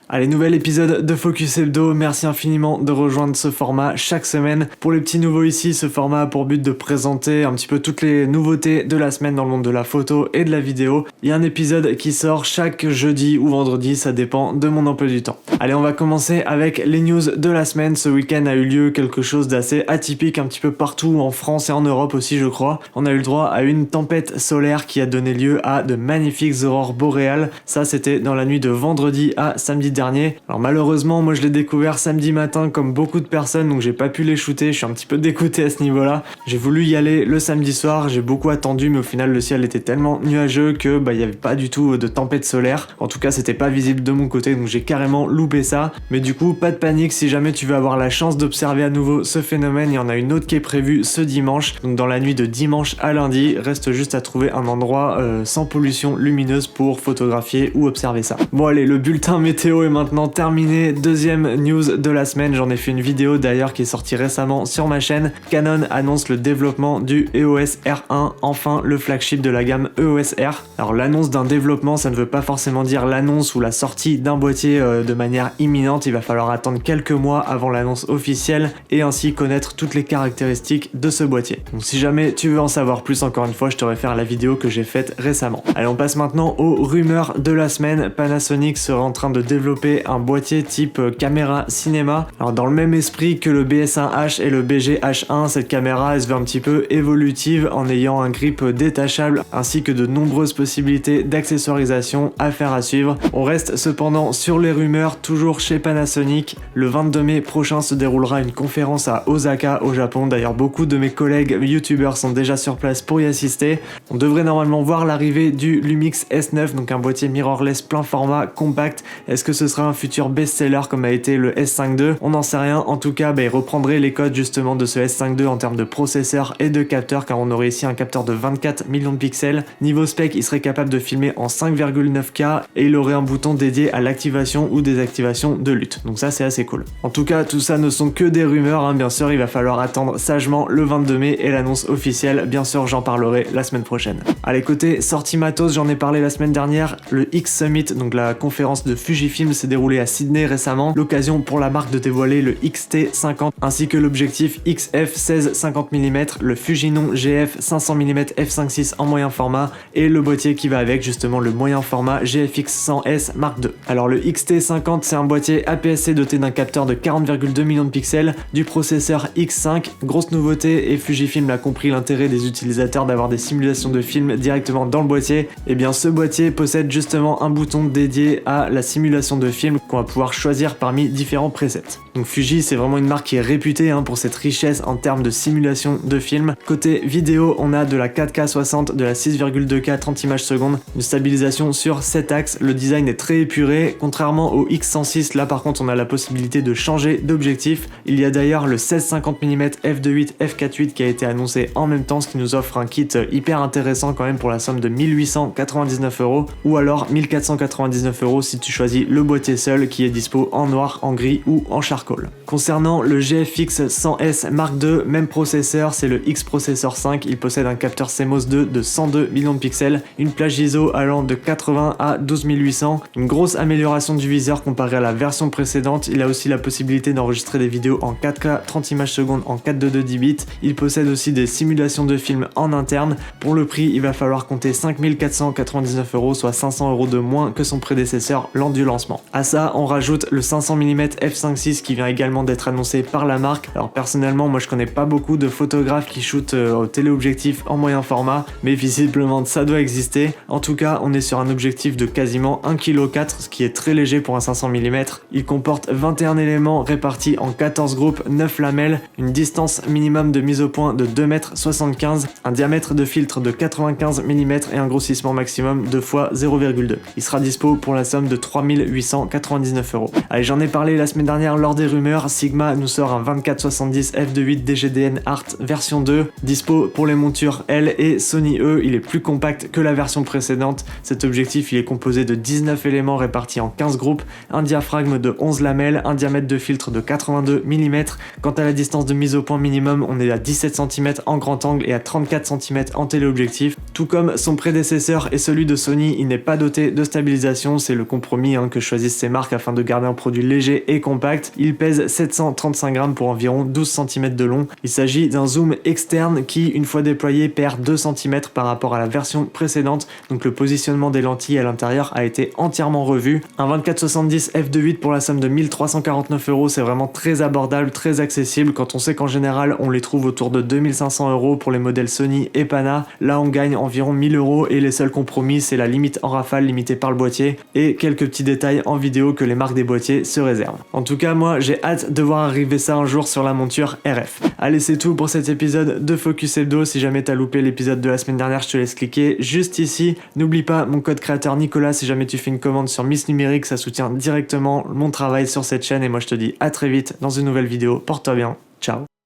Allez, nouvel épisode de Focus Hebdo, merci infiniment de rejoindre ce format chaque semaine. Pour les petits nouveaux ici, ce format a pour but de présenter un petit peu toutes les nouveautés de la semaine dans le monde de la photo et de la vidéo. Il y a un épisode qui sort chaque jeudi ou vendredi, ça dépend de mon emploi du temps. Allez, on va commencer avec les news de la semaine. Ce week-end a eu lieu quelque chose d'assez atypique un petit peu partout en France et en Europe aussi, je crois. On a eu le droit à une tempête solaire qui a donné lieu à de magnifiques aurores boréales. Ça, c'était dans la nuit de vendredi à samedi dernier. Alors malheureusement, moi je l'ai découvert samedi matin comme beaucoup de personnes, donc j'ai pas pu les shooter, je suis un petit peu dégoûté à ce niveau-là. J'ai voulu y aller le samedi soir, j'ai beaucoup attendu, mais au final le ciel était tellement nuageux que il y avait pas du tout de tempête solaire. En tout cas, c'était pas visible de mon côté, donc j'ai carrément loupé ça. Mais du coup, pas de panique, si jamais tu veux avoir la chance d'observer à nouveau ce phénomène, il y en a une autre qui est prévue ce dimanche, donc dans la nuit de dimanche à lundi. Reste juste à trouver un endroit sans pollution lumineuse pour photographier ou observer ça. Bon allez, le bulletin météo est maintenant terminé. Deuxième news de la semaine, j'en ai fait une vidéo d'ailleurs qui est sortie récemment sur ma chaîne. Canon annonce le développement du EOS R1, enfin le flagship de la gamme EOS R. Alors l'annonce d'un développement, ça ne veut pas forcément dire l'annonce ou la sortie d'un boîtier de manière imminente. Il va falloir attendre quelques mois avant l'annonce officielle et ainsi connaître toutes les caractéristiques de ce boîtier. Donc si jamais tu veux en savoir plus, encore une fois, je te réfère à la vidéo que j'ai faite récemment. Allez, on passe maintenant aux rumeurs de la semaine. Panasonic serait en train de développer un boîtier type caméra cinéma. Alors dans le même esprit que le BS1H et le BG-H1, cette caméra elle se veut un petit peu évolutive en ayant un grip détachable ainsi que de nombreuses possibilités d'accessoirisation. Affaire à suivre. On reste cependant sur les rumeurs, toujours chez Panasonic. Le 22 mai prochain se déroulera une conférence à Osaka au Japon. D'ailleurs beaucoup de mes collègues youtubeurs sont déjà sur place pour y assister. On devrait normalement voir l'arrivée du Lumix S9, donc un boîtier mirrorless plein format compact. Est-ce que ce sera un futur best-seller comme a été le S5 II? On n'en sait rien. En tout cas, il reprendrait les codes justement de ce S5 II en termes de processeur et de capteur, car on aurait ici un capteur de 24 millions de pixels. Niveau spec, il serait capable de filmer en 5,9K et il aurait un bouton dédié à l'activation ou désactivation de lutte. Donc ça, c'est assez cool. En tout cas, tout ça ne sont que des rumeurs, bien sûr, il va falloir attendre sagement le 22 mai et l'annonce officielle. Bien sûr, j'en parlerai la semaine prochaine. Allez, côté sortie matos, j'en ai parlé la semaine dernière. Le X Summit, donc la conférence de Fujifilm, s'est déroulée à Sydney récemment. L'occasion pour la marque de dévoiler le XT50 ainsi que l'objectif XF 16-50 mm, le Fujinon GF 500 mm f5.6 en moyen format et le boîtier qui va avec, justement le moyen format GFX 100S Mark II. Alors le XT50, c'est un boîtier APS-C doté d'un capteur de 40,2 millions de pixels, du processeur X5. Grosse nouveauté, et Fujifilm a compris l'intérêt des utilisateurs d'avoir des simulations de film directement dans le boîtier. Et bien ce boîtier possède justement un bouton dédié à la simulation de film qu'on va pouvoir choisir parmi différents presets. Donc Fuji, c'est vraiment une marque qui est réputée pour cette richesse en termes de simulation de film. Côté vidéo, on a de la 4K 60, de la 6,2K 30 images secondes, une stabilisation sur 7 axes. Le design est très épuré, contrairement au X106, là par contre on a la possibilité de changer d'objectif. Il y a d'ailleurs le 16-50 mm f2.8 f4.8 qui a été annoncé en même temps, ce qui nous offre un kit hyper intéressant quand même pour la somme de 1899 €, ou alors 1499 € si tu choisis le boîtier seul, qui est dispo en noir, en gris ou en charcoal. Concernant le GFX 100S Mark II, même processeur, c'est le X Processor 5, il possède un capteur CMOS 2 de 102 millions de pixels, une plage ISO allant de 80 à 12800, une grosse amélioration du viseur comparé à la version précédente. Il a aussi la possibilité d'enregistrer des vidéos en 4K 30 images secondes en 422 10 bits. Il possède aussi des simulations de films en interne. Pour le prix, il va falloir compter 5499 €, soit 500 € de moins que son prédécesseur lors du lancement. À ça, on rajoute le 500 mm f5.6 qui vient également d'être annoncé par la marque. Alors personnellement, moi je connais pas beaucoup de photographes qui shootent au téléobjectif en moyen format, mais visiblement ça doit exister. En tout cas, on est sur un objectif de quasiment 1,4 kg, ce qui est très léger pour un 500 mm. Il comporte 21 éléments répartis en 14 groupes, 9 lamelles, une distance minimum de mise au point de 2,75 m, un diamètre de filtre de 95 mm et un grossissement maximum de fois 0,2. Il sera dispo pour la somme de 3899 €. Allez, j'en ai parlé la semaine dernière lors des rumeurs. Sigma nous sort un 2470 f2.8 DGDN Art version 2, dispo pour les montures L et Sony E. Il est plus compact que la version précédente. Cet objectif, il est composé de 19 éléments répartis en 15 groupes, un diaphragme de 11 lamelles, un diamètre de filtre de 82 mm. Quant à la distance de mise au point minimum, on est à 17 cm en grand angle et à 34 cm en téléobjectif. Tout comme son prédécesseur et celui de Sony, il n'est pas doté de stabilisation, c'est le compromis que choisit choisissent ces marques afin de garder un produit léger et compact. Il pèse 735 grammes pour environ 12 cm de long. Il s'agit d'un zoom externe qui, une fois déployé, perd 2 cm par rapport à la version précédente, donc le positionnement des lentilles à l'intérieur a été entièrement revu. Un 24-70 f2.8 pour la somme de 1349 €, c'est vraiment très abordable, très accessible quand on sait qu'en général on les trouve autour de 2500 € pour les modèles Sony et Pana. Là on gagne environ 1000 € et les seuls compromis c'est la limite en rafale limitée par le boîtier et quelques petits détails en vidéo que les marques des boîtiers se réservent. En tout cas moi j'ai hâte de voir arriver ça un jour sur la monture RF. Allez, c'est tout pour cet épisode de Focus Hebdo. Si jamais t'as loupé l'épisode de la semaine dernière, je te laisse cliquer juste ici. N'oublie pas mon code créateur Nicolas si jamais tu fais une commande sur Miss Numérique, ça soutient directement mon travail sur cette chaîne et moi je te dis à très vite dans une nouvelle vidéo. Porte-toi bien, ciao.